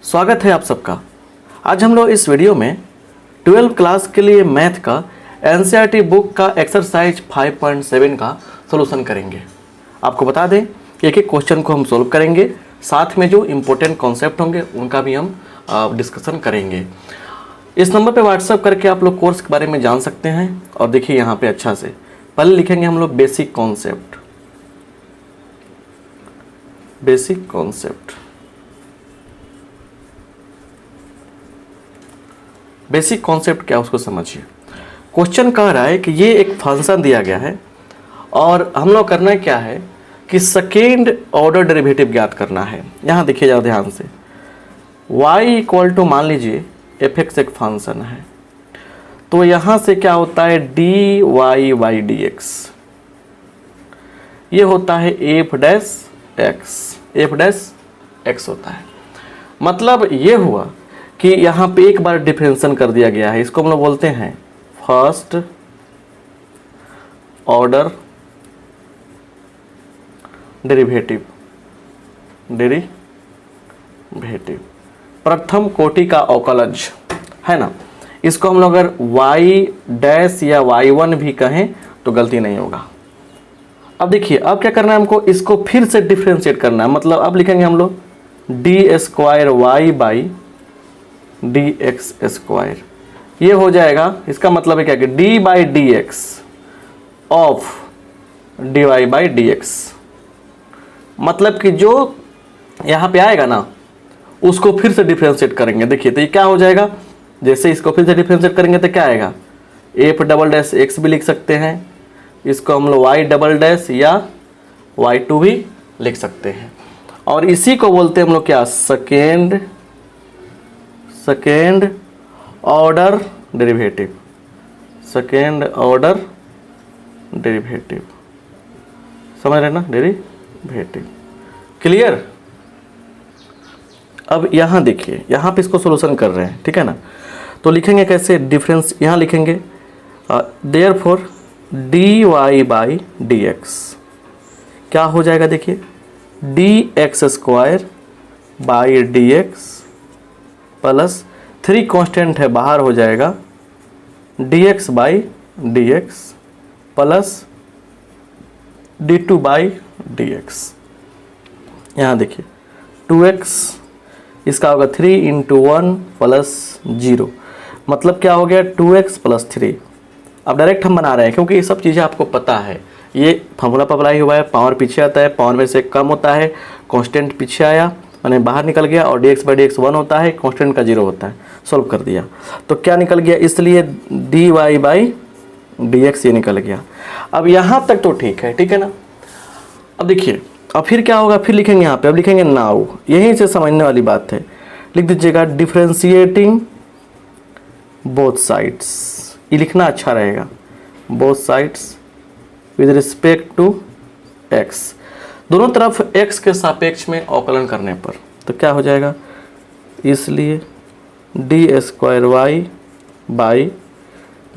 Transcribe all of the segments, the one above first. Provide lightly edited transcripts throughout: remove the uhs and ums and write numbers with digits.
स्वागत है आप सबका। आज हम लोग इस वीडियो में 12th क्लास के लिए मैथ का एनसीईआरटी बुक का एक्सरसाइज 5.7 का सॉल्यूशन करेंगे। आपको बता दें कि एक एक क्वेश्चन को हम सोल्व करेंगे, साथ में जो इम्पोर्टेंट कॉन्सेप्ट होंगे उनका भी हम डिस्कशन करेंगे। इस नंबर पे व्हाट्सएप करके आप लोग कोर्स के बारे में जान सकते हैं। और देखिए यहाँ पे अच्छा से पहले लिखेंगे हम लोग बेसिक कॉन्सेप्ट। बेसिक कॉन्सेप्ट क्या उसको समझिए। क्वेश्चन कह रहा है कि ये एक फंक्शन दिया गया है और हम लोग करना क्या है कि सेकेंड ऑर्डर डेरिवेटिव ज्ञात करना है। यहाँ देखिए ज़रा ध्यान से, y इक्वल टू मान लीजिए f(x) एक फंक्शन है, तो यहाँ से क्या होता है dy by dx, ये होता है f डैश x होता है। मतलब ये हुआ कि यहाँ पे एक बार डिफरेंशिएशन कर दिया गया है, इसको हम लोग बोलते हैं फर्स्ट ऑर्डर डेरिवेटिव प्रथम कोटि का अवकलज है ना। इसको हम लोग अगर y डैश या y1 भी कहें तो गलती नहीं होगा। अब देखिए अब क्या करना है हमको, इसको फिर से डिफरेंशिएट करना है। मतलब अब लिखेंगे हम लोग d² y D x square, ये हो जाएगा। इसका मतलब है क्या कि D by D X of D Y by D X, मतलब कि जो यहाँ पे आएगा ना उसको फिर से डिफरेंशिएट करेंगे। देखिए तो ये क्या हो जाएगा, जैसे इसको फिर से डिफरेंशिएट करेंगे तो क्या आएगा एफ डबल डैश एक्स भी लिख सकते हैं, इसको हम लोग वाई डबल डैश या y2 भी लिख सकते हैं। और इसी को बोलते हैं हम लोग क्या, सेकेंड ऑर्डर डेरिवेटिव। समझ रहे ना, डेरिवेटिव क्लियर। अब यहाँ देखिए, यहाँ पे इसको सॉल्यूशन कर रहे हैं, ठीक है ना। तो लिखेंगे कैसे, डिफरेंस यहाँ लिखेंगे देयरफॉर dy बाई dx क्या हो जाएगा, देखिए dx² by dx plus 3 constant है बाहर हो जाएगा dx by dx plus d2 by dx। यहाँ देखिए 2x, इसका होगा 3 × 1 प्लस 0, मतलब क्या हो गया 2x प्लस 3। अब डायरेक्ट हम बना रहे हैं क्योंकि ये सब चीज़ें आपको पता है, ये फॉर्मूला पर अप्लाई हुआ है। पावर पीछे आता है, पावर में से कम होता है, कांस्टेंट पीछे आया मैंने बाहर निकल गया, और dx बाई dx 1 होता है, कांस्टेंट का 0 होता है। सॉल्व कर दिया तो क्या निकल गया, इसलिए dy बाई dx ये निकल गया। अब यहाँ तक तो ठीक है ना। अब देखिए अब फिर क्या होगा, फिर लिखेंगे यहाँ पे, अब लिखेंगे नाउ, यहीं से समझने वाली बात है। लिख दीजिएगा डिफरेंशिएटिंग बोथ साइड्स, ये लिखना अच्छा रहेगा, both sides with respect to x, दोनों तरफ x के सापेक्ष में अवकलन करने पर। तो क्या हो जाएगा, इसलिए d² y by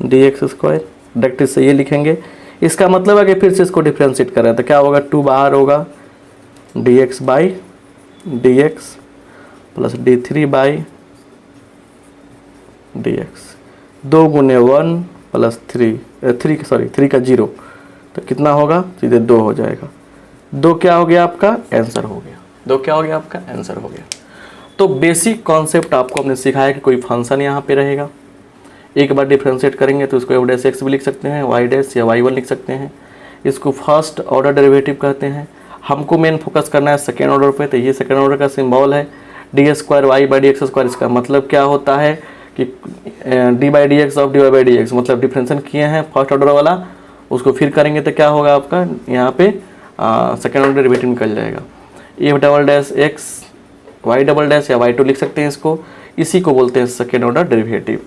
dx², direct से ये लिखेंगे। इसका मतलब है कि फिर से इसको डिफरेंशिएट कर रहे हैं तो क्या होगा, 2 बाहर होगा dx by dx plus d3 by dx, 2 × 1 plus 3 का 0, तो कितना होगा, सीधे 2 हो जाएगा। 2 क्या हो गया आपका, आंसर हो गया। 2 क्या हो गया आपका, आंसर हो गया। तो बेसिक कॉन्सेप्ट आपको हमने सिखाया कि कोई फंक्शन यहाँ पे रहेगा, एक बार डिफरेंशिएट करेंगे तो इसको f(x) भी लिख सकते हैं, y डैश या y1 लिख सकते हैं। इसको फर्स्ट ऑर्डर डेरिवेटिव कहते हैं। हमको मेन फोकस करना है सेकेंड ऑर्डर पे, तो ये सेकेंड ऑर्डर का सिंबल है d² y बाई dx²। इसका मतलब क्या होता है कि d by dx of dy by dx, मतलब डिफरेंशिएशन किए हैं फर्स्ट ऑर्डर वाला, उसको फिर करेंगे तो क्या होगा आपका, यहाँ पे सेकेंड ऑर्डर डेरिवेटिव निकल जाएगा। f double dash x y double dash या y2 लिख सकते हैं इसको, इसी को बोलते हैं सेकेंड ऑर्डर डेरिवेटिव।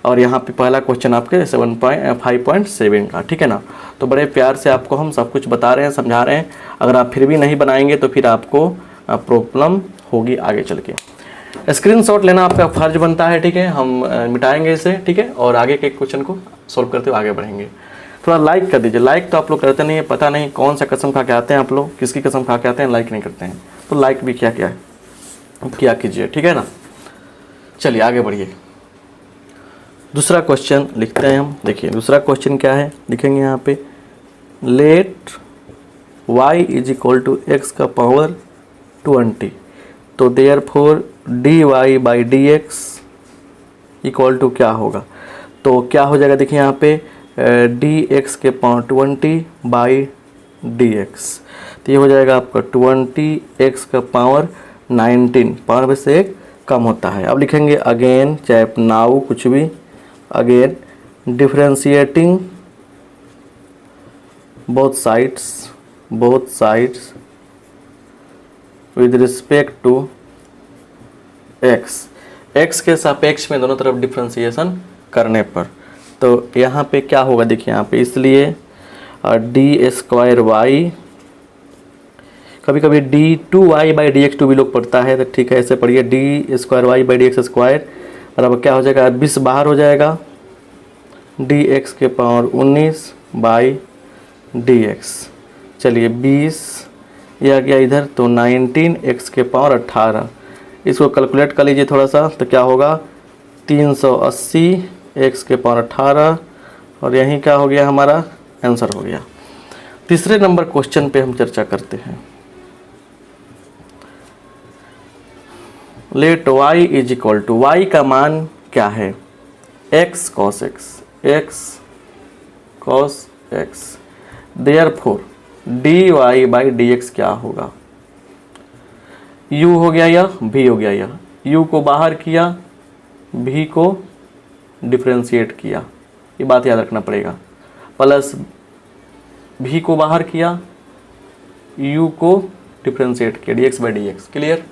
और यहाँ पे पहला क्वेश्चन आपके 5.7 का, ठीक है ना। तो बड़े प्यार से आपको हम सब कुछ बता रहे हैं, समझा रहे हैं। अगर आप फिर भी नहीं बनाएंगे तो फिर आपको प्रॉब्लम होगी आगे चल के। स्क्रीनशॉट लेना आपका फर्ज बनता है, ठीक है। हम मिटाएंगे इसे, ठीक है, और आगे के क्वेश्चन को सॉल्व करते हुए आगे बढ़ेंगे। थोड़ा लाइक कर दीजिए। लाइक तो आप लोग करते नहीं है, पता नहीं कौन सा कसम खा के आते हैं आप लोग, किसकी कसम खा के आते हैं, लाइक नहीं करते हैं। तो लाइक भी क्या कीजिए, ठीक है ना। चलिए आगे बढ़िए, दूसरा क्वेश्चन लिखते हैं हम। देखिए दूसरा क्वेश्चन क्या है, लिखेंगे यहाँ पे let y is equal to X का पावर 20, तो therefore D Y by D x equal to क्या होगा। तो क्या हो जाएगा, देखिए यहाँ पे डी एक्स के पावर 20 बाई डी एक्स, तो ये हो जाएगा आपका 20 एक्स का पावर 19, पावर में से एक कम होता है। अब लिखेंगे अगेन, चाहे नाउ कुछ भी, again differentiating both sides with respect to x के सापेक्ष में दोनों तरफ डिफरेंशिएशन करने पर, तो यहाँ पे क्या होगा, देखिए यहाँ पे, इसलिए डी स्क्वायर वाई, कभी कभी d two y by D x two भी लोग पढ़ता है, तो ठीक है ऐसे पढ़िए d square y by D x square, और अब क्या हो जाएगा 20 बाहर हो जाएगा, डी एक्स के पावर 19 बाई डी एक्स। चलिए 20 ये आ गया इधर, तो 19 एक्स के पावर 18, इसको कैलकुलेट कर लीजिए थोड़ा सा, तो क्या होगा 380 एक्स के पावर 18, और यहीं क्या हो गया हमारा आंसर हो गया। तीसरे नंबर क्वेश्चन पे हम चर्चा करते हैं। Let y is equal to, y का मान क्या है, x cos x, therefore dy by dx क्या होगा, u हो गया या v हो गया, या u को बाहर किया, v को डिफरेंशिएट किया, ये बात याद रखना पड़ेगा, प्लस v को बाहर किया, u को डिफरेंशिएट किया, dx बाई dx। क्लियर।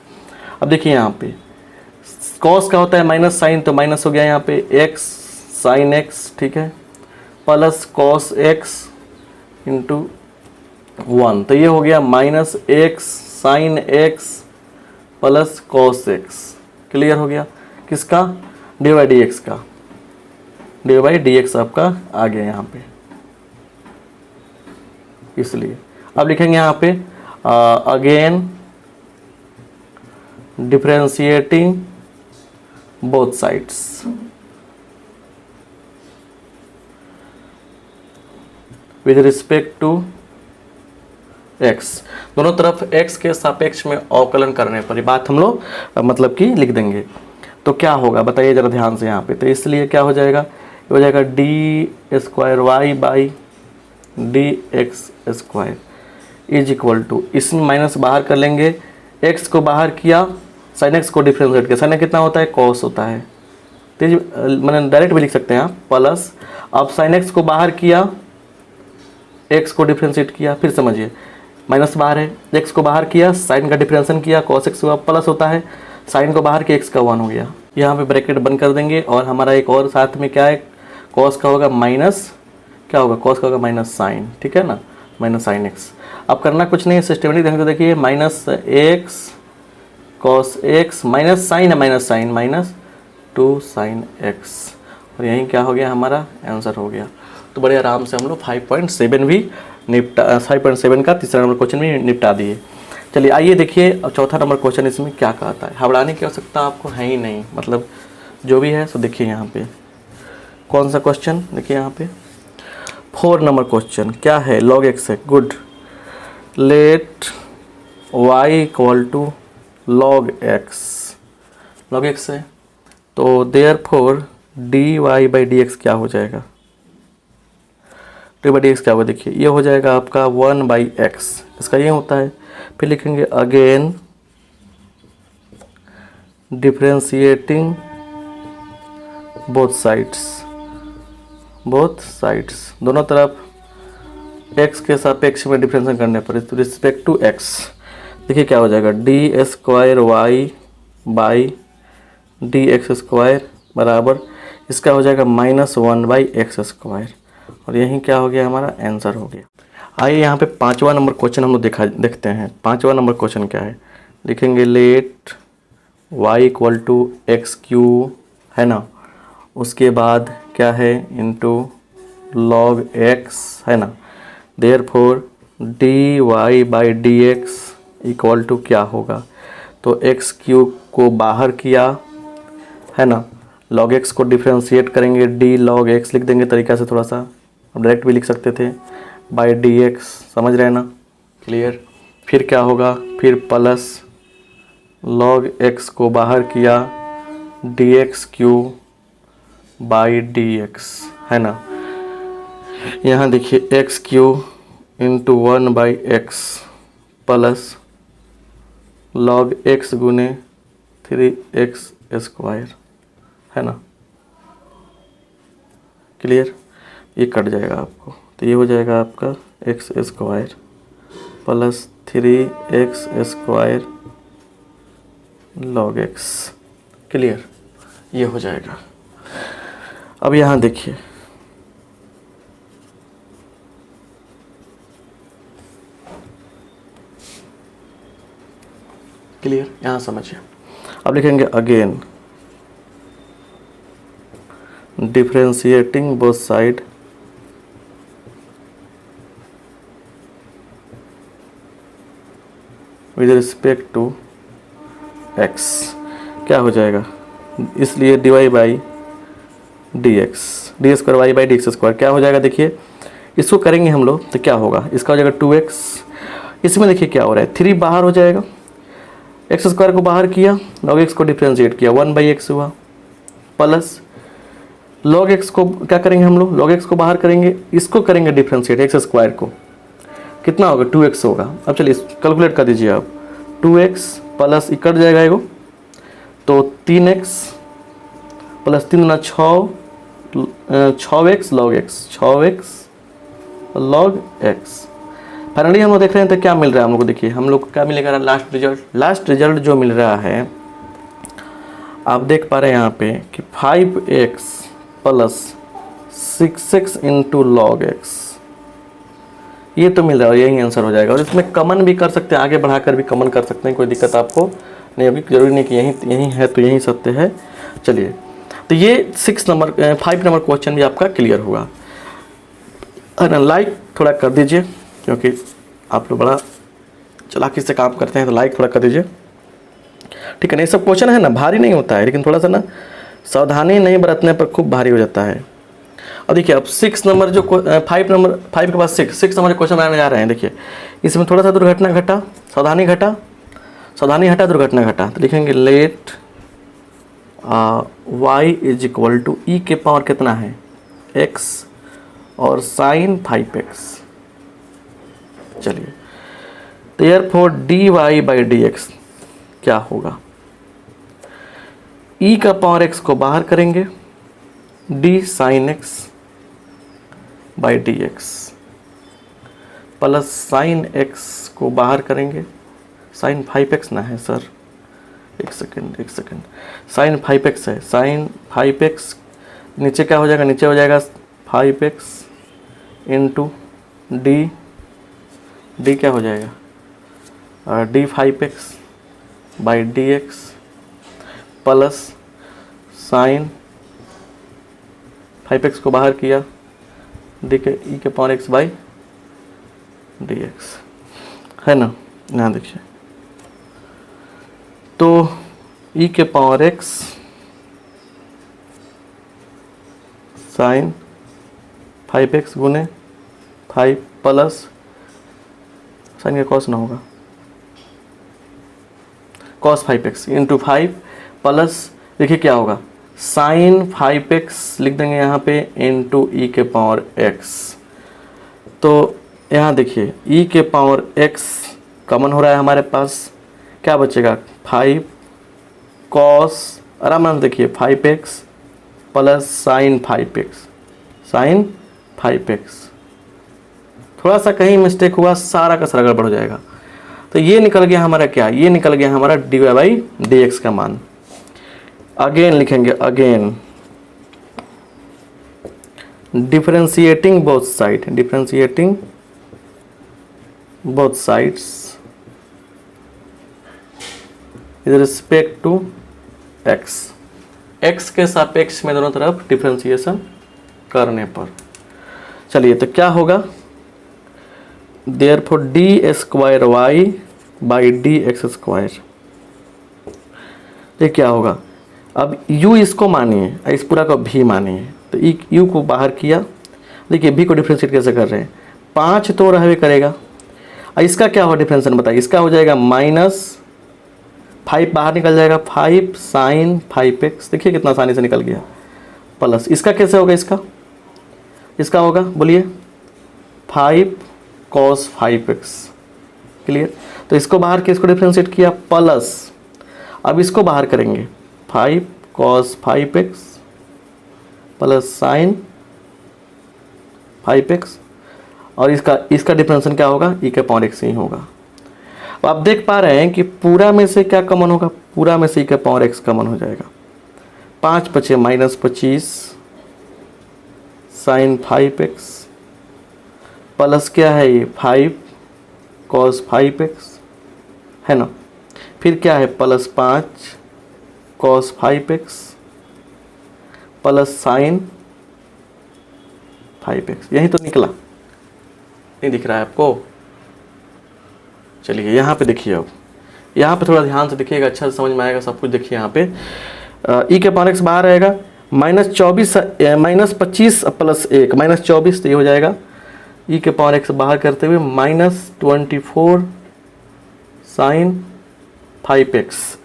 अब देखिए यहाँ पे cos का होता है माइनस साइन, तो माइनस हो गया यहाँ पे x साइन x, ठीक है, प्लस cos x इंटू 1, तो ये हो गया minus x sine x plus cos x। Clear हो गया, किसका, डी बाई डी एक्स का, डी बाई डी एक्स आपका आ गया यहाँ पे, इसलिए अब लिखेंगे यहाँ पे again differentiating both sides with respect to x, दोनों तरफ x के सापेक्ष में अवकलन करने पर, ये बात हम लोग मतलब कि लिख देंगे। तो क्या होगा बताइए जरा ध्यान से यहाँ पे, तो इसलिए क्या हो जाएगा, ये हो जाएगा d square y by D x square is equal to, इसमें माइनस बाहर कर लेंगे, x को बाहर किया, साइन एक्स को डिफरेंशिएट किया, साइन कितना होता है कॉस होता है, तेज मैंने डायरेक्ट भी लिख सकते हैं आप, प्लस अब साइन एक्स को बाहर किया, x को डिफरेंशिएट किया, फिर समझिए माइनस बाहर है, x को बाहर किया, साइन का डिफरेंशिएशन किया, cos x हुआ, प्लस होता है साइन को बाहर किया, x का 1 हो गया, यहाँ पे ब्रैकेट बंद कर देंगे, और हमारा एक और साथ में क्या है, cos का होगा माइनस, क्या होगा cos का होगा माइनस साइन, ठीक है ना, माइनस साइन एक्स। अब करना कुछ नहीं, सिस्टमेटिक ढंग से देखिए, minus x cos x minus sine है, minus sine minus 2 sine x, और यहीं क्या हो गया हमारा आंसर हो गया। तो बड़े आराम से हम लोग 5.7 भी निपटा, 5.7 का तीसरा नंबर क्वेश्चन भी निपटा दिए। चलिए आइए देखिए अब चौथा नंबर क्वेश्चन इसमें क्या कहता है, घबराने की आवश्यकता आपको है ही नहीं, मतलब जो भी है सो देखिए यहाँ पे कौन सा क्वेश्चन, देखिए यहाँ पे 4 नंबर क्वेश्चन क्या है, log x है, good, let y equal to log x है, तो therefore dy by D x क्या हो जाएगा, डी बाई डी एक्स क्या होगा, देखिए ये हो जाएगा आपका 1 बाई एक्स, इसका ये होता है, फिर लिखेंगे अगेन डिफरेंशिएटिंग बोथ साइड्स, दोनों तरफ x के सापेक्ष में डिफरेंशिएशन करने पर रिस्पेक्ट टू x, देखिए क्या हो जाएगा d square y by D x square बराबर, इसका हो जाएगा -1 बाई एक्स स्क्वायर, और यहीं क्या हो गया हमारा आंसर हो गया। आइए यहाँ पे 5वां नंबर क्वेश्चन हम लोग देखते हैं। 5वां नंबर क्वेश्चन क्या है, लिखेंगे let y equal to x cube है ना, उसके बाद क्या है इंटू log x है ना, therefore d Y by D x equal to क्या होगा, तो एक्स क्यूब को बाहर किया, है ना। log x को डिफ्रेंशिएट करेंगे, d log x लिख देंगे तरीका से, थोड़ा सा अब डायरेक्ट भी लिख सकते थे, बाई dx, समझ रहे हैं ना, क्लियर। फिर क्या होगा, फिर प्लस log x को बाहर किया, dx क्यू बाई dx, है ना। यहाँ देखिए x Q into 1/x plus log x गुने 3x स्क्वायर, है ना, क्लियर। ये कट जाएगा आपको, तो ये हो जाएगा आपका x square plus 3x square log x, clear, ये हो जाएगा। अब यहाँ देखिए, क्लियर, यहाँ समझिए। अब लिखेंगे again differentiating both side with respect to x, क्या हो जाएगा, इसलिए dy by dx, d square y by D x square क्या हो जाएगा। देखिए इसको करेंगे हम लोग तो क्या होगा, इसका हो जाएगा 2x, इसमें देखिए क्या हो रहा है, 3 बाहर हो जाएगा, एक्स स्क्वायर को बाहर किया, log x को डिफ्रेंशिएट किया, 1/x हुआ, प्लस log x को क्या करेंगे हम लोग, log x को बाहर करेंगे, इसको करेंगे डिफ्रेंशिएट, एक्स स्क्वायर को, कितना होगा 2x होगा। अब चलिए कैलकुलेट कर दीजिए आप, 2x प्लस कट जाएगा एगो, तो 3x प्लस 3 गुना 6x log x, 6x log x। Finally हम लोग देख रहे हैं तो क्या मिल रहा है हम लोग को, देखिए हम लोग को क्या मिलेगा, लास्ट रिजल्ट जो मिल रहा है, आप देख पा रहे हैं यहाँ पे कि 5x plus 6x into log x, ये तो मिल रहा है, यही आंसर हो जाएगा। और इसमें कमन भी कर सकते हैं, आगे बढ़ाकर भी कमन कर सकते हैं, कोई दिक्कत आपको नहीं होगी, जरूरी नहीं कि यही है तो यही सत्य है। चलिए तो ये 5 नंबर क्वेश्चन भी आपका क्लियर हुआ। लाइक थोड़ा कर दीजिए, क्योंकि आप लोग बड़ा चालाकी से काम करते हैं, तो लाइक थोड़ा कर दीजिए, ठीक है ना। ये सब क्वेश्चन है ना, भारी नहीं होता है, लेकिन थोड़ा सा ना सावधानी नहीं बरतने पर खूब भारी हो जाता है। और देखिए अब 6 नंबर जो 5 के बाद 6 नंबर क्वेश्चन बनाने जा रहे हैं, देखिए इसमें थोड़ा सा दुर्घटना घटा, सावधानी हटा दुर्घटना घटा, तो लिखेंगे let y is equal to e के पावर कितना है x और साइन 5x। चलिए तो therefore dy बाई dx क्या होगा, e का पावर x को बाहर करेंगे, d sine x by D x plus sine x को बाहर करेंगे, साइन 5x ना है सर, एक सेकेंड, साइन 5x है, साइन 5x नीचे क्या हो जाएगा, नीचे हो जाएगा 5x इंटू डी क्या हो जाएगा, D 5x by D x plus sign 5x को बाहर किया, डी के ई के power x by D x, है ना। यहाँ देखिए तो ई के पावर x साइन 5x गुने 5 प्लस साइन का कॉस ना होगा, कॉस 5x इंटू 5 प्लस देखिए क्या होगा, साइन 5x लिख देंगे यहाँ पे इंटू ई के पावर x। तो यहाँ देखिए ई के पावर x कॉमन हो रहा है हमारे पास, क्या बचेगा 5 कॉस, आराम से देखिए 5x प्लस साइन 5x, थोड़ा सा कहीं मिस्टेक हुआ सारा का सारा गड़बड़ हो जाएगा। तो ये निकल गया हमारा क्या, ये निकल गया हमारा d Y by D x का मान। अगेन लिखेंगे, again differentiating both sides with respect to x के सापेक्ष में दोनों तरफ डिफरेंशिएशन करने पर। चलिए तो क्या होगा, therefore d square y by D x square, ये क्या होगा, अब u इसको मानिए, इस पूरा को v मानिए, तो u को बाहर किया। देखिए v को डिफ्रेंशिएट कैसे कर रहे हैं, 5 तो रहवे करेगा। और इसका क्या होगा डिफ्रेंशिएशन बताइए, इसका हो जाएगा -5 बाहर निकल जाएगा, 5 sin 5x, देखिए कितना आसानी से निकल गया। प्लस इसका कैसे होगा, इसका होगा बोलिए 5 cos 5x। क्लियर, तो इसको बाहर के इसको डिफ्रेंशिएट किया, प्लस अब इसको बाहर करेंगे 5 cos 5x plus sin 5x, और इसका डिफरेंशिएशन क्या होगा, e के पावर x ही होगा। अब आप देख पा रहे हैं कि पूरा में से क्या कॉमन होगा, पूरा में से e के पावर x कॉमन हो जाएगा। 5 बचे -25 sin 5x प्लस क्या है ये 5 cos 5x है ना, फिर क्या है plus 5 cos 5x plus sin 5x, यही तो निकला, नहीं दिख रहा है आपको। चलिए यहाँ पे देखिए, अब यहाँ पे थोड़ा ध्यान से देखिएगा, अच्छा से समझ में आएगा सब कुछ। देखिए यहाँ पे e के पावर x बाहर रहेगा, -25 प्लस 1 -24, तो ये हो जाएगा e के पावर x बाहर करते हुए -24 sin 5x।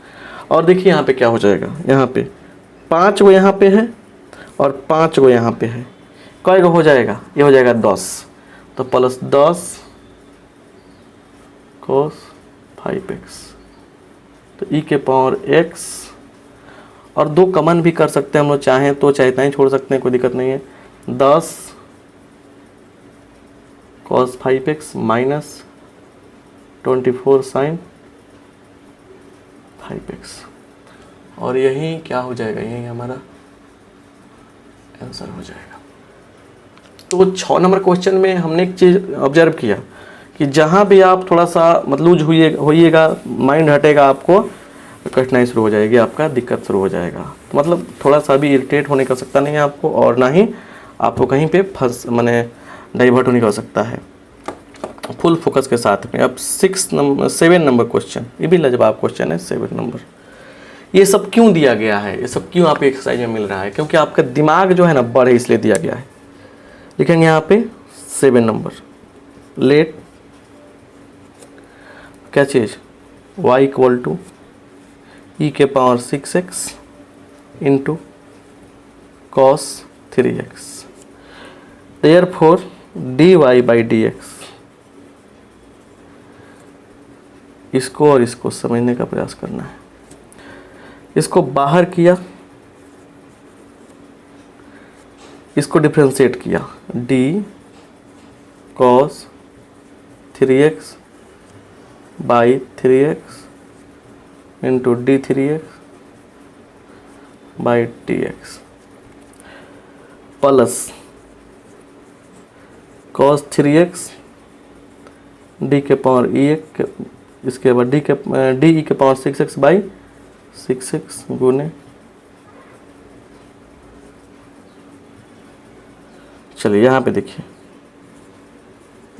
और देखिए यहाँ पे क्या हो जाएगा, यहाँ पे 5 गो यहाँ पे है और 5 गो यहाँ पे है, कई गो हो जाएगा, ये हो जाएगा 10, तो प्लस 10 cos 5x, तो e के पावर x, और 2 कमन भी कर सकते हैं हम लोग, चाहें तो चाहे इतना ही छोड़ सकते हैं, कोई दिक्कत नहीं है। 10 cos 5x minus 24 sin 5x, और यही क्या हो जाएगा, यही हमारा आंसर हो जाएगा। तो 6 नंबर क्वेश्चन में हमने एक चीज़ ऑब्जर्व किया कि जहाँ भी आप थोड़ा सा मतलब होइएगा, माइंड हटेगा, आपको कठिनाई शुरू हो जाएगी, आपका दिक्कत शुरू हो जाएगा। तो मतलब थोड़ा सा भी इरिटेट होने का सकता नहीं है आपको, और ना ही आपको कहीं पे माने डाइवर्ट होने का हो सकता है। फुल फोकस के साथ में अब 7 नंबर क्वेश्चन, ये भी लाजवाब क्वेश्चन है। 7 नंबर, ये सब क्यों दिया गया है, ये सब क्यों आपको एक्सरसाइज में मिल रहा है, क्योंकि आपका दिमाग जो है ना बढ़े, इसलिए दिया गया है। लिखेंगे यहाँ पे 7 नंबर, लेट क्या चीज़ y इक्वल टू e के power 6x into cos 3x, therefore dy by dx। इसको और इसको समझने का प्रयास करना है। इसको बाहर किया, इसको डिफरेंशिएट किया, d cos 3x by 3x into d3x by dx plus cos 3x d के पावर e, इसके बाद d e के पावर 6x बाई 6x गुने, चलिए यहाँ पे देखिए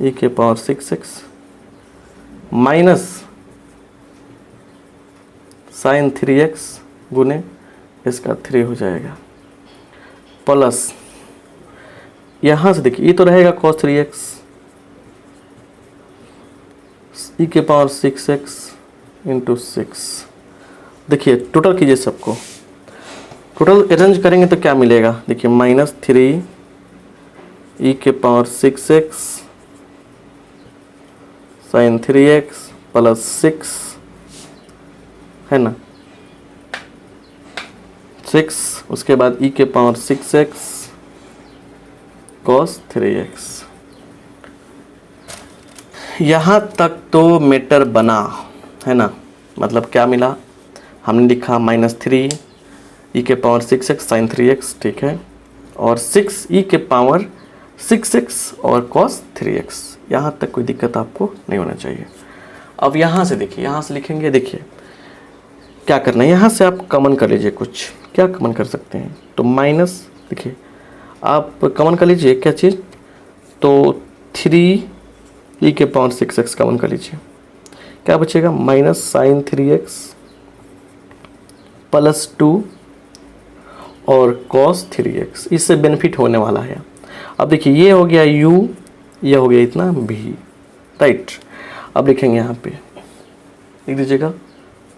e के power 6x minus sign 3x गुने इसका 3 हो जाएगा, प्लस यहाँ से देखिए ये तो रहेगा cos 3x, e के पावर 6x इंटू 6। देखिए टोटल कीजिए सबको, टोटल अरेंज करेंगे तो क्या मिलेगा, देखिए -3 e के power 6x sign 3x plus 6 है ना, 6, उसके बाद e के पावर 6x cos 3x। यहाँ तक तो मेटर बना है ना, मतलब क्या मिला, हमने लिखा -3 e के पावर 6x साइन 3x, ठीक है, और 6 e के पावर 6x और cos 3x। यहाँ तक कोई दिक्कत आपको नहीं होना चाहिए। अब यहाँ से देखिए, यहाँ से लिखेंगे, देखिए क्या करना है, यहाँ से आप कॉमन कर लीजिए, कुछ क्या कॉमन कर सकते हैं, तो माइनस, देखिए आप कॉमन कर लीजिए क्या चीज़, तो 3 e के पावर 6x कॉमन कर लीजिए, क्या बचेगा, माइनस साइन 3x प्लस 2 और cos 3x, इससे बेनिफिट होने वाला है। अब देखिए ये हो गया u, ये हो गया इतना v, राइट। अब लिखेंगे यहाँ पे, लिख दीजिएगा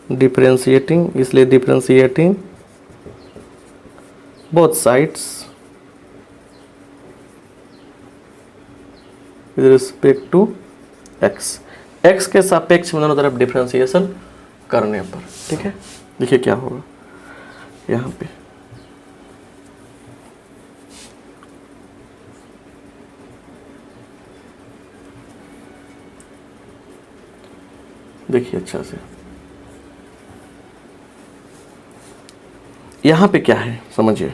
डिफरेंशिएटिंग, इसलिए differentiating both sides with respect to x, x के सापेक्ष में दोनों तरफ डिफरेंशिएशन करने पर, ठीक है। देखिए क्या होगा यहाँ पे, देखिए अच्छा से यहाँ पे क्या है समझिए।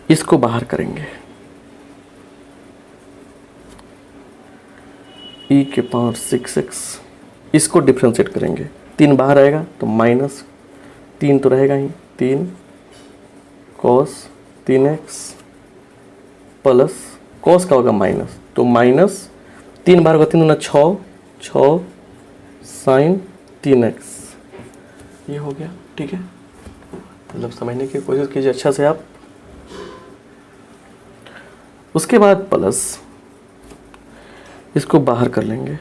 इसको बाहर करेंगे, e के पावर 6x, इसको डिफ्रेंशिएट करेंगे, 3 बाहर आएगा तो माइनस 3 तो रहेगा ही, 3 cos 3x प्लस cos का होगा माइनस, तो माइनस 3 बार होगा, 3 दूना 6, 6 sin 3x, ये हो गया, ठीक है। मतलब समझने की कोशिश कीजिए अच्छा से आप। उसके बाद प्लस इसको बाहर कर लेंगे,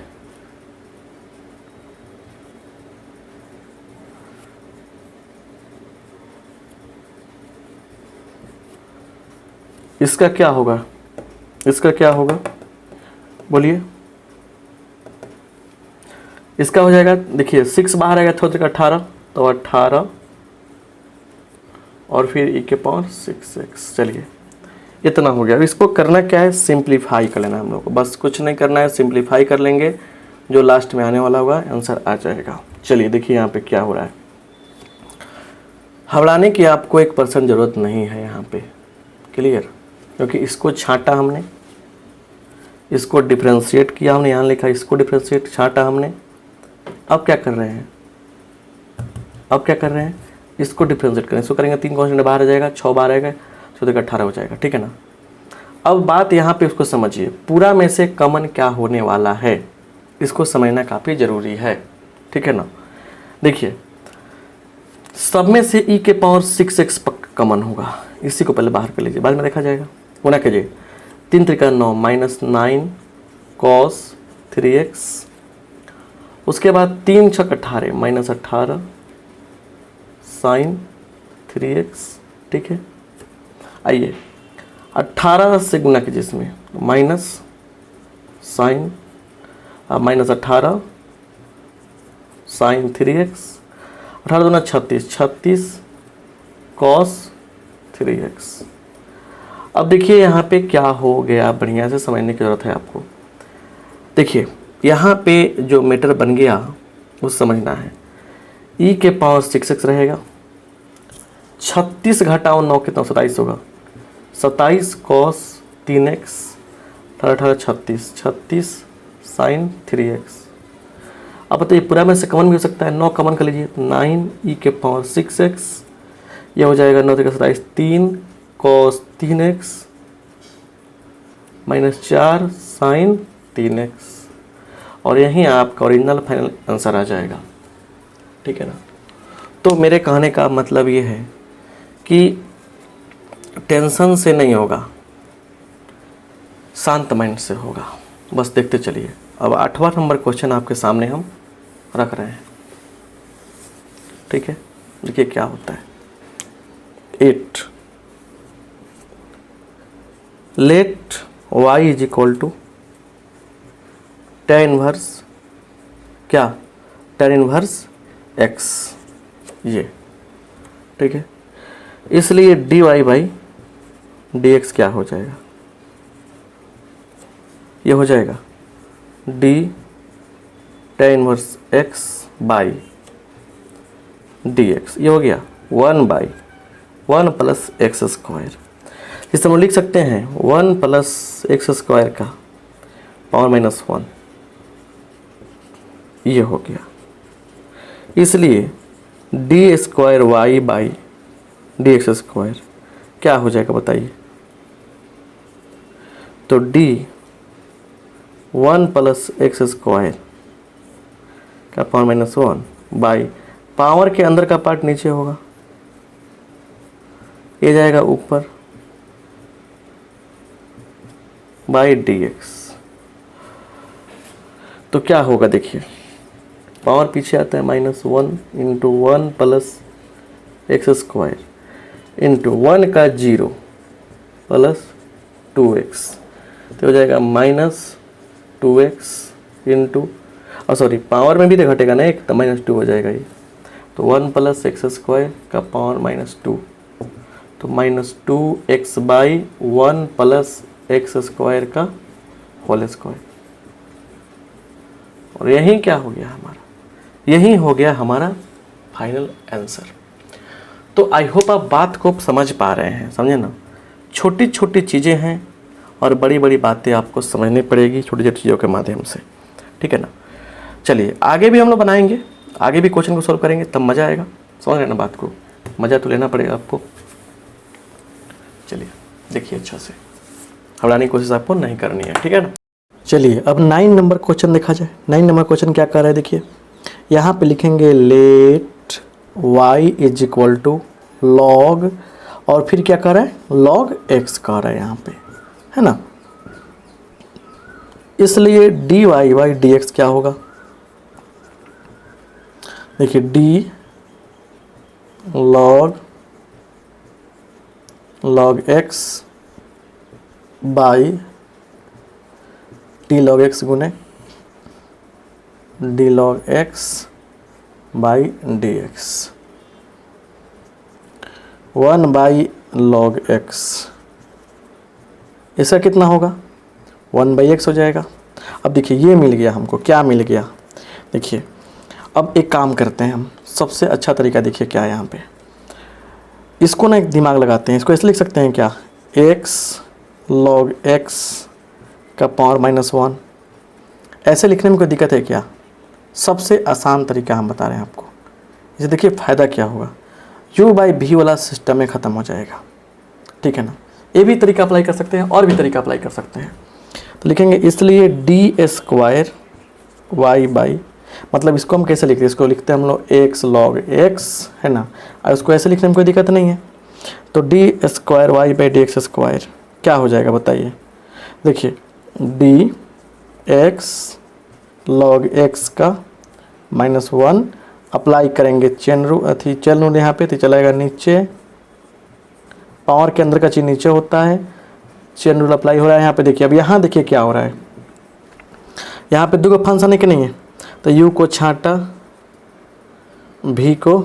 इसका क्या होगा, इसका क्या होगा बोलिए, इसका हो जाएगा, देखिए 6 बाहर आएगा तो 18, तो 18 और फिर e के पावर 6x, चलिए इतना हो गया। अब इसको करना क्या है, सिंप्लीफाई कर लेना हम लोग को, बस कुछ नहीं करना है, सिंप्लीफाई कर लेंगे, जो लास्ट में आने वाला होगा आंसर आ जाएगा। चलिए देखिए यहाँ पे क्या हो रहा है, घबराने की आपको 1% ज़रूरत नहीं है यहाँ पे, क्लियर, क्योंकि इसको छांटा हमने, इसको डिफ्रेंशिएट किया हमने, यहाँ लिखा इसको डिफ्रेंशिएट, छांटा हमने। अब क्या कर रहे हैं, अब क्या कर रहे हैं, इसको डिफ्रेंशिएट करें, इसको करेंगे 3 कॉन्स्टेंट बाहर आ जाएगा, 6 बाहर आएगा, 14 18 हो जाएगा, ठीक है ना। अब बात यहाँ पे उसको समझिए, पूरा में से कॉमन क्या होने वाला है, इसको समझना काफ़ी ज़रूरी है, ठीक है ना। देखिए सब में से e के पावर 6x कॉमन होगा, इसी को पहले बाहर कर लीजिए, बाद में देखा जाएगा। गुना कीजिए, 3 त्रिका 9 माइनस 9 cos 3x, उसके बाद 3 छक 18 माइनस 18 sin 3x, ठीक है। आइए 18 से गुना कीजिए, इसमें minus sine minus 18 sign 3x, 18 दूना 36, 36 cos 3x। अब देखिए यहाँ पे क्या हो गया, बढ़िया से समझने की ज़रूरत है आपको। देखिए यहाँ पे जो मीटर बन गया वो समझना है, e के पावर 6x रहेगा, 36 घटाओ 9 कितना 27 होगा, 27 cos 3x, 18 36, 36 sin 3x। अब बताइए पूरा में से कॉमन भी हो सकता है, 9 कॉमन कर लीजिए, 9 e के पावर 6x, ये हो जाएगा 9 3 27, 3 cos 3x minus 4 sin 3x, और यहीं आपका ओरिजिनल फाइनल आंसर आ जाएगा, ठीक है ना। तो मेरे कहने का मतलब ये है कि टेंशन से नहीं होगा, शांत माइंड से होगा, बस देखते चलिए। अब 8वां नंबर क्वेश्चन आपके सामने हम रख रहे हैं, ठीक है। देखिए क्या होता है, 8 let y is equal to tan inverse क्या, tan इनवर्स x, ये ठीक है। इसलिए dy बाई dx क्या हो जाएगा, ये हो जाएगा d tan inverse x by dx, ये हो गया 1 बाई 1 प्लस एक्स स्क्वायर। इस हम लिख सकते हैं 1 प्लस एक्स स्क्वायर का पावर माइनस 1, ये हो गया। इसलिए d square y by D x square क्या हो जाएगा बताइए, तो डी 1 प्लस एक्स स्क्वायर का पावर माइनस 1 बाई पावर के अंदर का पार्ट नीचे होगा, ये जाएगा ऊपर बाई dx। तो क्या होगा देखिए, पावर पीछे आता है -1 into 1 plus x square into 1 का 0 प्लस 2x, तो हो जाएगा -2x इंटू, और सॉरी पावर में भी तो घटेगा ना एक, तो -2 हो जाएगा ये, तो 1 प्लस एक्स स्क्वायर का पावर -2, तो -2x by 1 plus x square का होल स्क्वायर। और यही क्या हो गया हमारा, यही हो गया हमारा फाइनल आंसर। तो आई होप आप बात को समझ पा रहे हैं, समझे ना। छोटी छोटी चीज़ें हैं और बड़ी बड़ी बातें आपको समझनी पड़ेगी छोटी छोटी चीज़ों के माध्यम से, ठीक है ना। चलिए आगे भी हम लोग बनाएंगे, आगे भी क्वेश्चन को सॉल्व करेंगे, तब मज़ा आएगा। समझ रहे ना बात को, मज़ा तो लेना पड़ेगा आपको। चलिए देखिए अच्छे से, हटाने की कोशिश आपको नहीं करनी है, ठीक है ना। चलिए अब 9 नंबर क्वेश्चन देखा जाए। 9 नंबर क्वेश्चन क्या कर रहा है देखिए, यहाँ पे लिखेंगे let y is equal to log, और फिर क्या कर रहा है लॉग x कर रहा है यहाँ पे, है ना। इसलिए dy बाई dx क्या होगा, देखिए d log x by d log x गुने d log x by D x, 1 by log x, इसका कितना होगा 1 बाई एक्स हो जाएगा। अब देखिए ये मिल गया हमको, क्या मिल गया देखिए। अब एक काम करते हैं हम, सबसे अच्छा तरीका देखिए क्या है यहाँ पे, इसको ना एक दिमाग लगाते हैं, इसको ऐसे लिख सकते हैं क्या, x log x का पावर -1, ऐसे लिखने में कोई दिक्कत है क्या। सबसे आसान तरीका हम बता रहे हैं आपको। इसे देखिए फ़ायदा क्या होगा, u बाई भी वाला सिस्टम में ख़त्म हो जाएगा, ठीक है ना। ये भी तरीका अप्लाई कर सकते हैं और भी तरीका अप्लाई कर सकते हैं। तो लिखेंगे इसलिए डी स्क्वायर वाई बाई, मतलब इसको हम कैसे लिखते हैं, इसको लिखते हैं हम लोग x log x, है ना, और उसको ऐसे लिखने में कोई दिक्कत नहीं है। तो d square y by D x square क्या हो जाएगा बताइए, देखिए डी एक्स लॉग एक्स का -1, अप्लाई करेंगे चेन रूल यहाँ पे, तो चलाएगा नीचे, पावर के अंदर का चीज नीचे होता है, चेन रूल अप्लाई हो रहा है यहाँ पे। देखिए अब यहाँ देखिए क्या हो रहा है, यहाँ पे 2 फंक्शन है कि नहीं है, तो u को छांटा, v को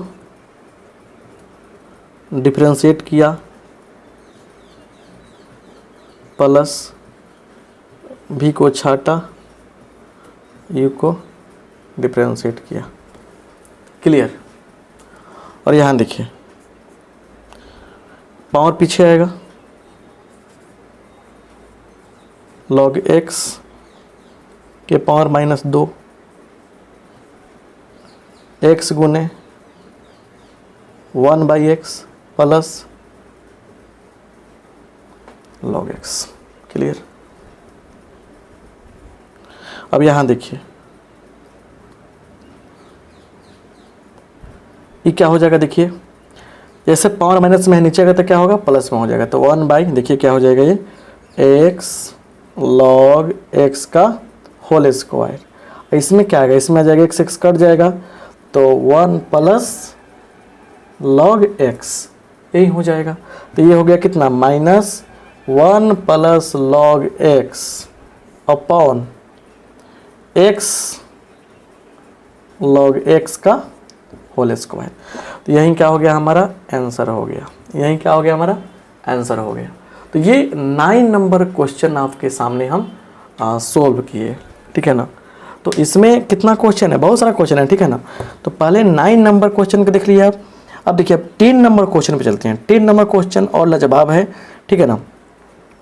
डिफरेंशिएट किया, प्लस v को छाटा, u को डिफरेंशिएट किया, क्लियर। और यहाँ देखिए पावर पीछे आएगा, log x के पावर -2, x गुने 1 by x plus log x, clear. अब यहाँ देखिए ये क्या हो जाएगा, देखिए जैसे पावर माइनस में है नीचे आएगा तो क्या होगा प्लस में हो जाएगा, तो 1 बाई देखिए क्या हो जाएगा ये x log x का होल स्क्वायर। इसमें क्या आएगा, इसमें आ जाएगा x कट जाएगा, तो 1 प्लस log x, यही हो जाएगा। तो ये हो गया कितना -1 plus log x upon x log x का होल स्क्वायर। तो यही क्या हो गया हमारा आंसर हो गया, यही क्या हो गया हमारा आंसर हो गया। तो ये 9 नंबर क्वेश्चन आपके सामने हम सोल्व किए, ठीक है ना। तो इसमें कितना क्वेश्चन है, बहुत सारा क्वेश्चन है, ठीक है ना। तो पहले 9 नंबर क्वेश्चन को देख लिया आप। अब देखिए अब 10 नंबर क्वेश्चन पे चलते हैं। 10 नंबर क्वेश्चन और लाजवाब है, ठीक है ना,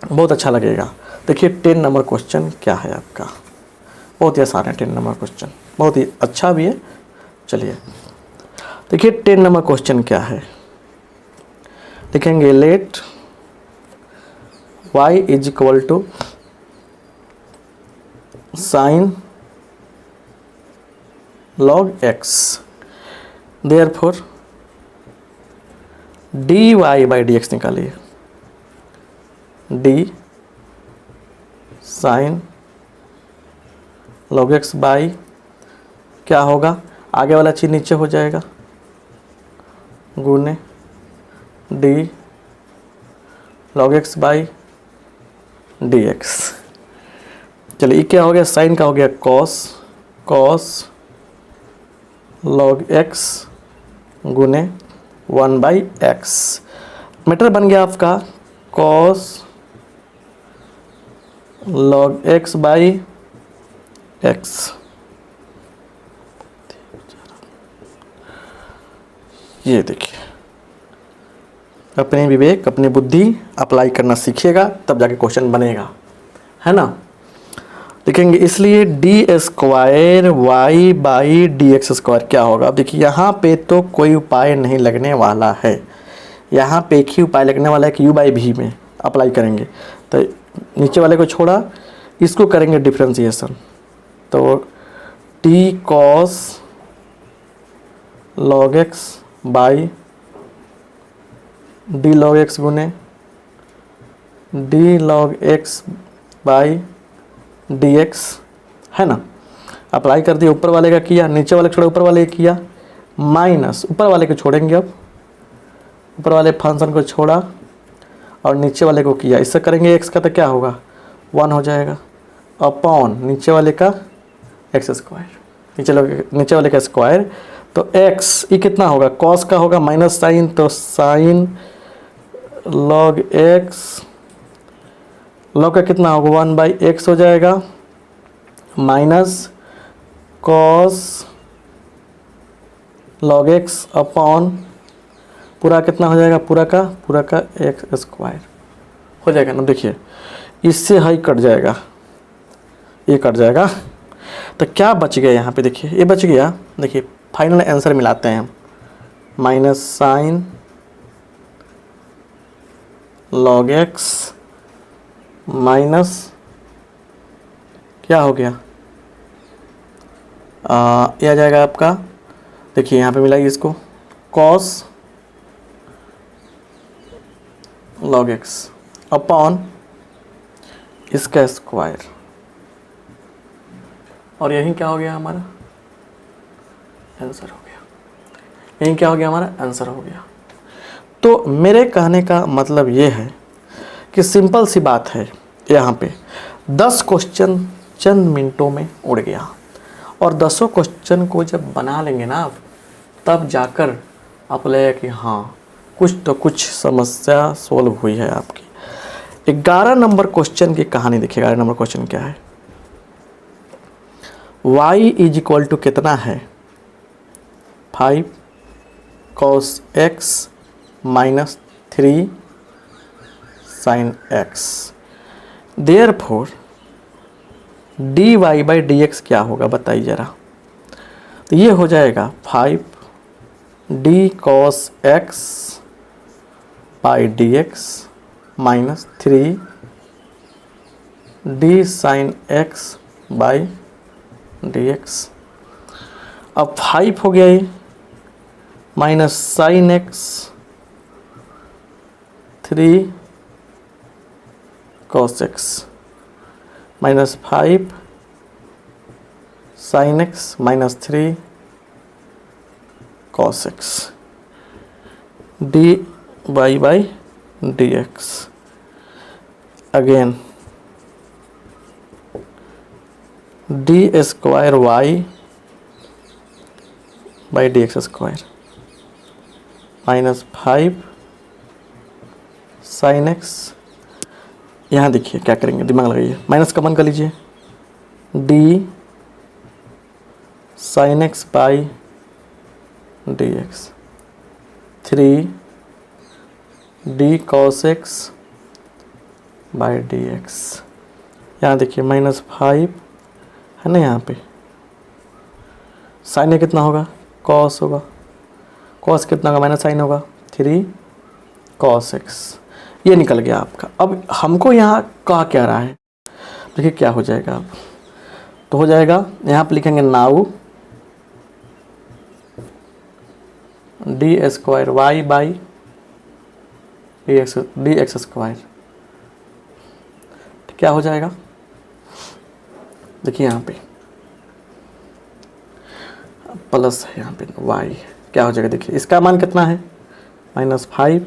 बहुत अच्छा लगेगा। देखिए 10 नंबर क्वेश्चन क्या है आपका, बहुत ही आसान है 10 नंबर क्वेश्चन, बहुत ही अच्छा भी है। चलिए देखिए 10 नंबर क्वेश्चन क्या है, लिखेंगे let y is equal to sine log x, therefore d Y by D x निकालिए, d sine log x by क्या होगा, आगे वाला चीज नीचे हो जाएगा, गुने d log x by D x. चलिए ये क्या हो गया, साइन का हो गया कॉस, कॉस लॉग एक्स गुने 1/x। मीटर बन गया आपका cos log x by x. ये देखिए, अपने विवेक अपनी बुद्धि अप्लाई करना सीखिएगा तब जाके क्वेश्चन बनेगा, है ना। देखेंगे इसलिए d square y by D x square क्या होगा। अब देखिए यहाँ पे तो कोई उपाय नहीं लगने वाला है, यहाँ पे एक ही उपाय लगने वाला है कि u बाई भी में अप्लाई करेंगे। तो नीचे वाले को छोड़ा, इसको करेंगे डिफ्रेंसिएशन, तो t cos log x by d log x गुने d log x by D x, है ना। अप्लाई कर दिया, ऊपर वाले का किया, नीचे वाले को छोड़ा, ऊपर वाले का किया, माइनस ऊपर वाले को छोड़ेंगे। अब ऊपर वाले फंक्शन को छोड़ा और नीचे वाले को किया, इससे करेंगे एक्स का तो क्या होगा 1 हो जाएगा, अपॉन नीचे वाले का एक्स स्क्वायर, नीचे वाले का स्क्वायर। तो एक्स ये कितना होगा, कॉस का होगा माइनस साइन, तो साइन लॉग एक्स, लॉग का कितना होगा 1/x हो जाएगा, minus cos log x upon पूरा कितना हो जाएगा, पूरा का एक्स स्क्वायर हो जाएगा ना। देखिए इससे हाई कट जाएगा, ये कट जाएगा, तो क्या बच गया यहाँ पे, देखिए ये बच गया। देखिए फाइनल आंसर मिलाते हैं हम, minus sign log x minus क्या हो गया, ये आ जाएगा आपका, देखिए यहाँ पे मिलाइए इसको, कॉस लॉग एक्स अपॉन इसका स्क्वायर, और यही क्या हो गया हमारा आंसर हो गया, यही क्या हो गया हमारा आंसर हो गया। तो मेरे कहने का मतलब ये है कि सिंपल सी बात है, यहाँ पे 10 क्वेश्चन चंद मिनटों में उड़ गया, और 10 क्वेश्चन को जब बना लेंगे ना आप, तब जाकर आप लगेगा कि हाँ कुछ तो कुछ समस्या सोल्व हुई है आपकी। 11 नंबर क्वेश्चन की कहानी देखिए। 11 नंबर क्वेश्चन क्या है, y इज इक्वल टू कितना है 5 cos x minus 3 sin x, therefore d Y by D x क्या होगा बताइए ज़रा। तो ये हो जाएगा 5 d cos x by D x minus 3 d sine x by D x. अब 5 हो गया ये, minus sine x 3 cos x minus 5 sin x minus 3 cos x dy by dx। Again d square y by D x square minus 5 sine x. यहाँ देखिए क्या करेंगे, दिमाग लगाइए, माइनस कॉमन कर लीजिए, D sine x by D x 3 D cos x by D x. यहाँ देखिए माइनस 5 है ना, यहाँ पे साइन कितना होगा कॉस होगा, कॉस कितना होगा माइनस साइन होगा 3 कॉस एक्स, ये निकल गया आपका। अब हमको यहाँ कहा क्या रहा है, देखिए क्या हो जाएगा। अब तो हो जाएगा यहाँ पे लिखेंगे now d square y by D x square क्या हो जाएगा? देखिए यहाँ पे प्लस है, यहाँ पे वाई क्या हो जाएगा? देखिए इसका मान कितना है? -5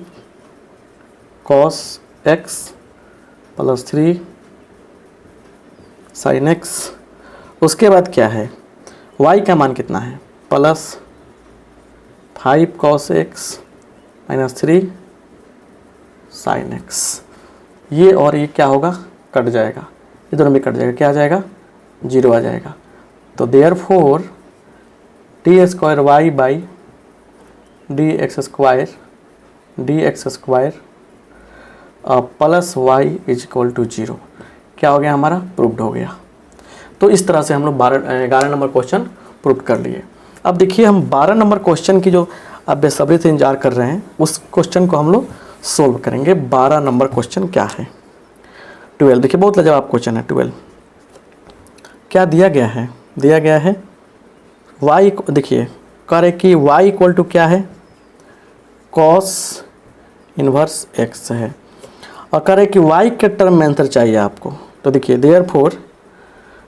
cos x plus 3 sin x। उसके बाद क्या है? y का मान कितना है? +5 cos x -3 sin x। ये और ये क्या होगा? कट जाएगा, ये दोनों भी कट जाएगा, क्या आ जाएगा? 0 आ जाएगा। तो therefore d square y by D x square plus y is equal to 0 क्या हो गया? हमारा प्रूव्ड हो गया। तो इस तरह से हम लोग 11 नंबर क्वेश्चन प्रूव कर लिए। अब देखिए हम 12 नंबर क्वेश्चन की जो आप बेसब्री से इंतजार कर रहे हैं उस क्वेश्चन को हम लोग सोल्व करेंगे। 12 नंबर क्वेश्चन क्या है? 12। देखिए बहुत लाजवाब क्वेश्चन है 12। क्या दिया गया है? दिया गया है y, देखिए कह रहे कि y इक्वल टू क्या है? cos इनवर्स x है, और कह रहे कि y के टर्म में आंसर चाहिए आपको। तो देखिए देयरफॉर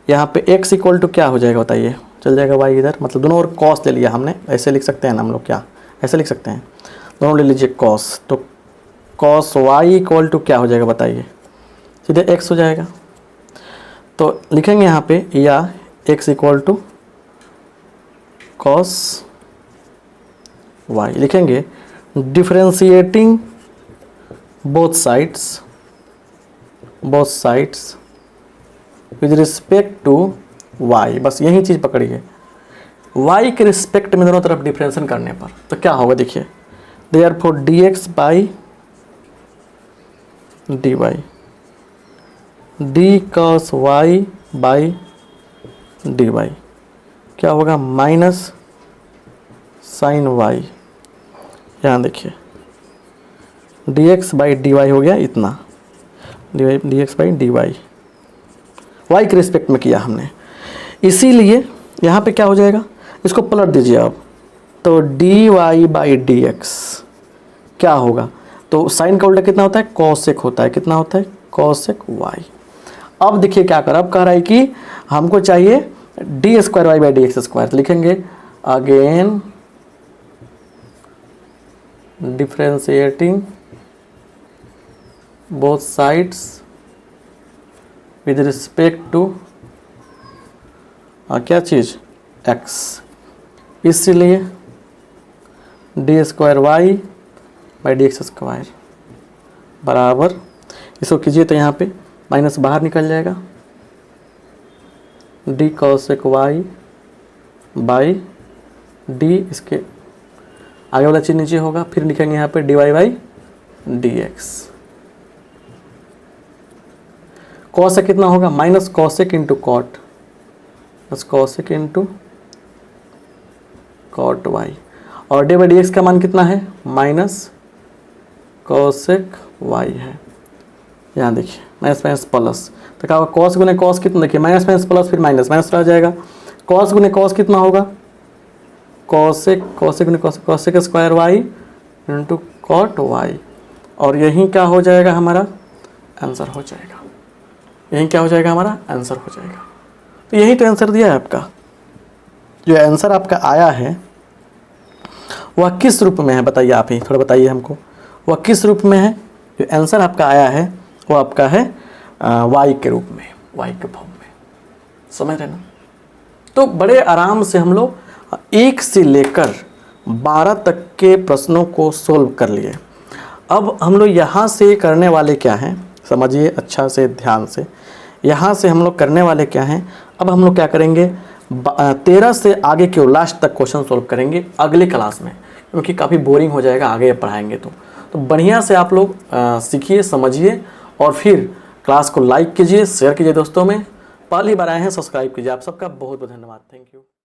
यहाँ पे x इक्वल टू क्या हो जाएगा बताइए? चल जाएगा y इधर, मतलब दोनों ओर cos ले लिया हमने, ऐसे लिख सकते हैं ना हम लोग, क्या ऐसे लिख सकते हैं? दोनों ले लीजिए cos, तो cos y इक्वल टू क्या हो जाएगा बताइए? सीधे x हो जाएगा। तो लिखेंगे यहाँ पे या x equal to cos y लिखेंगे, differentiating both sides with respect to y। बस यही चीज़ पकड़िए, y के रिस्पेक्ट में दोनों तरफ डिफरेंशिएशन करने पर तो क्या होगा? देखिए therefore dx by dy d cos y by dy क्या होगा? Minus sine y। यहाँ देखिए dx बाई dy हो गया इतना, dx बाई dy y के रिस्पेक्ट में किया हमने, इसीलिए यहाँ पे क्या हो जाएगा? इसको पलट दीजिए आप, तो dy बाई dx क्या होगा? तो साइन का उल्टा कितना होता है? cosec होता है। कितना होता है? cosec y। अब देखिए क्या कर, अब कह रहा है कि हमको चाहिए d square y by D x square. लिखेंगे again differentiating both sides with respect to क्या चीज़? x। इसलिए d square y by D x square बराबर, इसको कीजिए तो यहाँ पे माइनस बाहर निकल जाएगा, d cosec y by d, इसके आगे वाला चीज़ नीचे होगा, फिर लिखेंगे यहाँ पे d Y by D x. Cosec कितना होगा? माइनस कॉसेक इंटू कॉट, बस कॉसेक इंटू कॉट वाई, और डी बाई डी एक्स का मान कितना है? माइनस कॉसेक वाई है। यहाँ देखिए माइनस माइनस प्लस, तो क्या होगा? कॉस गुने कॉस कितना? देखिए माइनस माइनस प्लस, फिर माइनस माइनस रह जाएगा। कॉस गुने कॉस कितना होगा? कॉसेक गुने cosec square y into cot y, और यही क्या हो जाएगा? हमारा आंसर हो जाएगा। यही क्या हो जाएगा? हमारा आंसर हो जाएगा। तो यही तो आंसर दिया है आपका। जो आंसर आपका आया है वह किस रूप में है बताइए? आप ही थोड़ा बताइए हमको, वह किस रूप में है? जो आंसर आपका आया है वो आपका है y के रूप में, y के फॉर्म में। समझ रहे ना? तो बड़े आराम से हम लोग 1 से लेकर 12 तक के प्रश्नों को सोल्व कर लिए। अब हम लोग यहाँ से करने वाले क्या हैं, समझिए अच्छा से ध्यान से। यहाँ से हम लोग करने वाले क्या हैं, अब हम लोग क्या करेंगे? 13 से आगे के लास्ट तक क्वेश्चन सोल्व करेंगे अगले क्लास में, क्योंकि काफ़ी बोरिंग हो जाएगा आगे पढ़ाएंगे तो बढ़िया से आप लोग सीखिए, समझिए, और फिर क्लास को लाइक कीजिए, शेयर कीजिए दोस्तों में। पहली बार आए हैं सब्सक्राइब कीजिए। आप सबका बहुत बहुत धन्यवाद। Thank you.